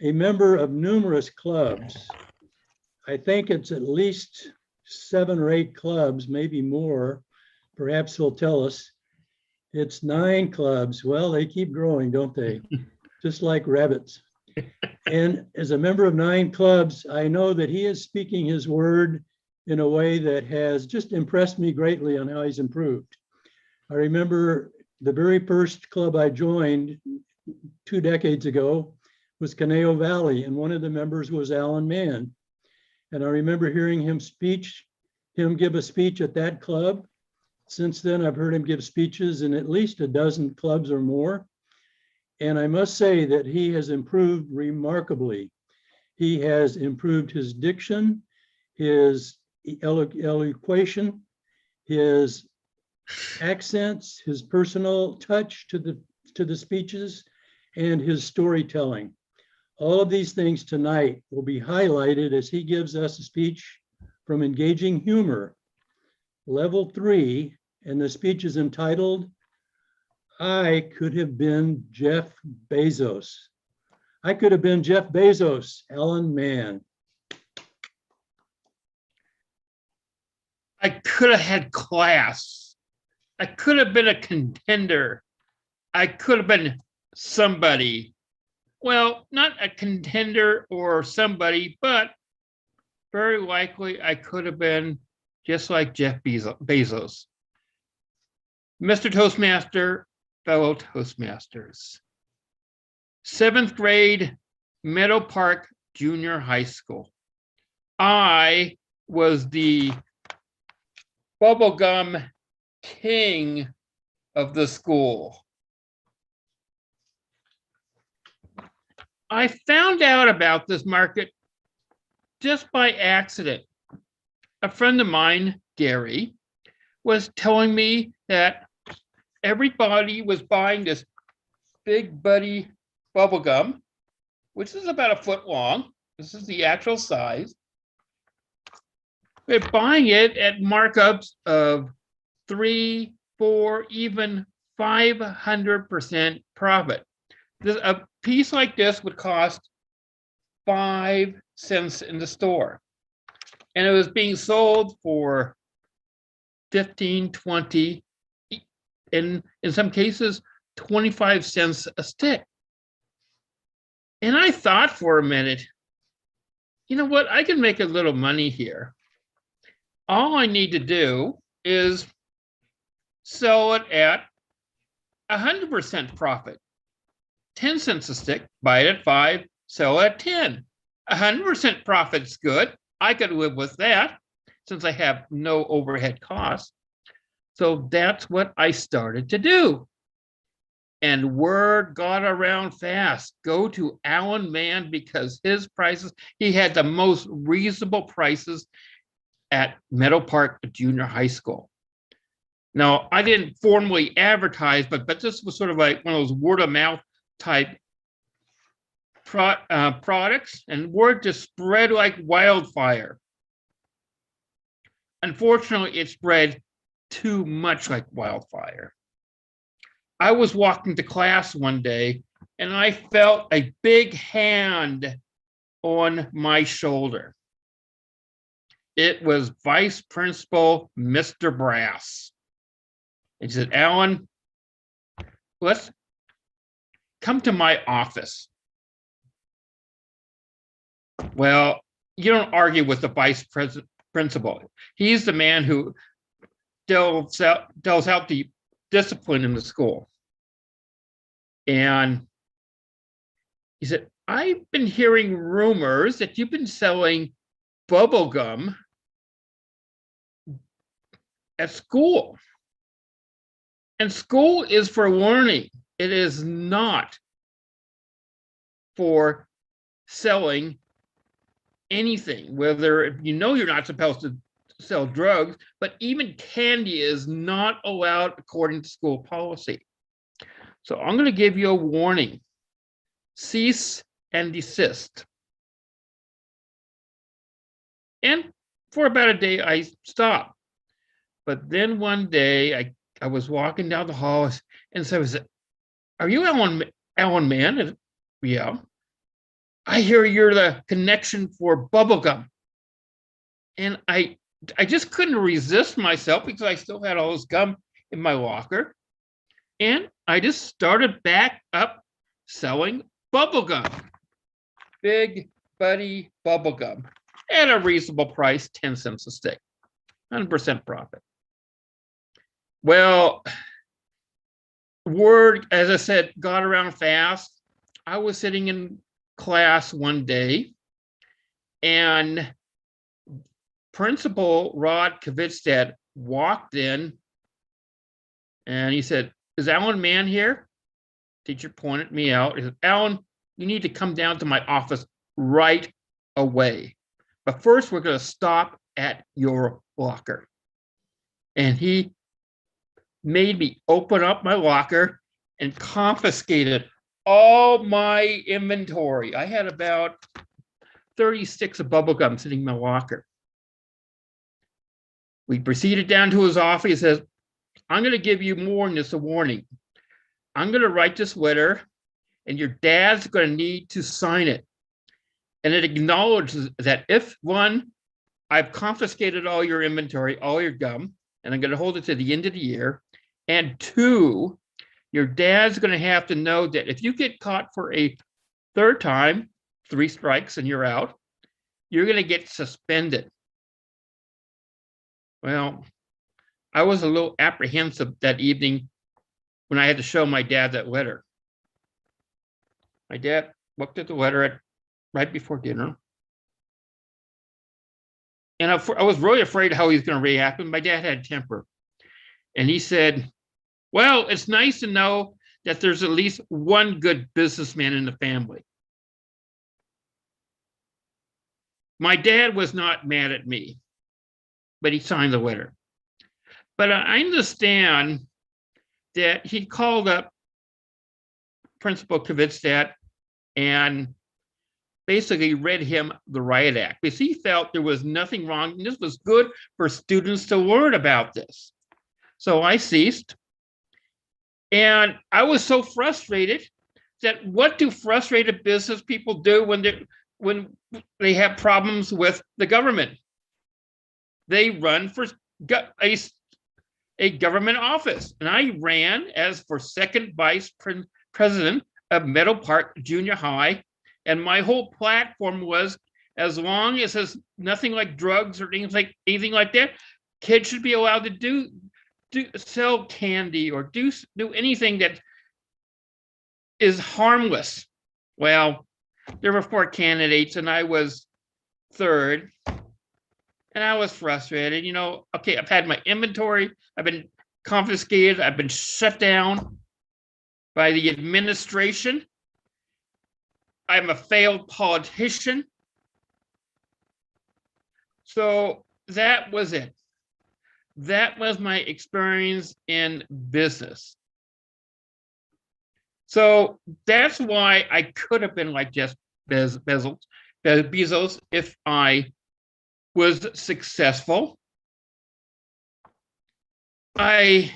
a member of numerous clubs. I think it's at least 7 or 8 clubs, maybe more. Perhaps he'll tell us. It's 9 clubs. Well, they keep growing, don't they? Just like rabbits. And as a member of 9 clubs, I know that he is speaking his word in a way that has just impressed me greatly on how he's improved. I remember the very first club I joined 2 decades ago was Conejo Valley, and one of the members was Alan Mann. And I remember hearing him give a speech at that club. Since then, I've heard him give speeches in at least a dozen clubs or more. And I must say that he has improved remarkably. He has improved his diction, his elocution, his accents, his personal touch to the speeches, and his storytelling. All of these things tonight will be highlighted as he gives us a speech from Engaging Humor, Level 3, and the speech is entitled, I Could Have Been Jeff Bezos. I could have been Jeff Bezos, Alan Mann. I could have had class. I could have been a contender. I could have been somebody. Well, not a contender or somebody, but very likely I could have been just like Jeff Bezos. Mr. Toastmaster, fellow Toastmasters. 7th grade, Meadow Park Junior High School. I was the bubblegum king of the school. I found out about this market just by accident. A friend of mine, Gary, was telling me that everybody was buying this Big Buddy bubblegum, which is about a foot long. This is the actual size. They're buying it at markups of 3, 4, even 500% profit. A piece like this would cost 5 cents in the store. And it was being sold for 15, 20, and in some cases, 25 cents a stick. And I thought for a minute, you know what, I can make a little money here. All I need to do is sell it at 100% profit. 10 cents a stick, buy it at 5, sell it at 10. 100% profit's good. I could live with that since I have no overhead costs. So that's what I started to do. And word got around fast. Go to Alan Mann because his prices, he had the most reasonable prices at Meadow Park Junior High School. Now, I didn't formally advertise, but this was sort of like one of those word of mouth type products, and word just spread like wildfire. Unfortunately, it spread too much like wildfire. I was walking to class one day and I felt a big hand on my shoulder. It was Vice Principal Mr. Brass. He said, Alan, let's come to my office. Well, you don't argue with the vice principal. He's the man who deals out the discipline in the school. And he said, I've been hearing rumors that you've been selling bubble gum at school. And school is for learning. It is not for selling anything, whether you know you're not supposed to sell drugs, but even candy is not allowed according to school policy. So I'm going to give you a warning. Cease and desist. And for about a day, I stopped. But then one day, I was walking down the hall and so I said, are you Alan Mann? And, yeah. I hear you're the connection for bubblegum. And I just couldn't resist myself because I still had all this gum in my locker. And I just started back up selling bubblegum. Big Buddy bubblegum at a reasonable price, 10 cents a stick, 100% profit. Well, word, as I said, got around fast. I was sitting in class one day, and Principal Rod Kvitstad walked in, and he said, "Is Alan Mann here?" Teacher pointed me out. He said, "Alan, you need to come down to my office right away. But first, we're going to stop at your locker." And he made me open up my locker and confiscated all my inventory. I had about 36 of bubblegum sitting in my locker. We proceeded down to his office. He says, "I'm going to give you more than just a warning. I'm going to write this letter, and your dad's going to need to sign it. And it acknowledges that if, one, I've confiscated all your inventory, all your gum, and I'm going to hold it to the end of the year. And two, your dad's going to have to know that if you get caught for a third time, 3 strikes and you're out, you're going to get suspended." Well, I was a little apprehensive that evening when I had to show my dad that letter. My dad looked at the letter right before dinner. And I was really afraid how he was going to react. My dad had temper. And he said, "Well, it's nice to know that there's at least one good businessman in the family." My dad was not mad at me, but he signed the letter. But I understand that he called up Principal Kvitstad and basically read him the riot act because he felt there was nothing wrong and this was good for students to learn about this. So I ceased, and I was so frustrated that what do frustrated business people do when they have problems with the government? They run for a government office, and I ran as for second vice president of Meadow Park Junior High. And my whole platform was, as long as there's nothing like drugs or anything like that, kids should be allowed to sell candy or do anything that is harmless. Well, there were 4 candidates, and I was third. And I was frustrated. Okay, I've had my inventory, I've been confiscated, I've been shut down by the administration. I'm a failed politician. So that was it. That was my experience in business. So that's why I could have been like Jeff Bezos if I was successful. I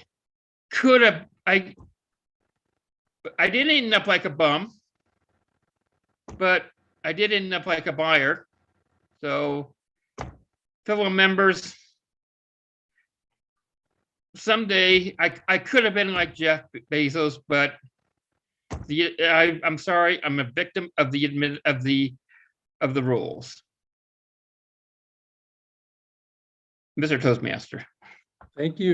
didn't end up like a bum, but I did end up like a buyer. So, fellow members, someday I could have been like Jeff Bezos, but I'm sorry, I'm a victim of the rules. Mr. Toastmaster. Thank you.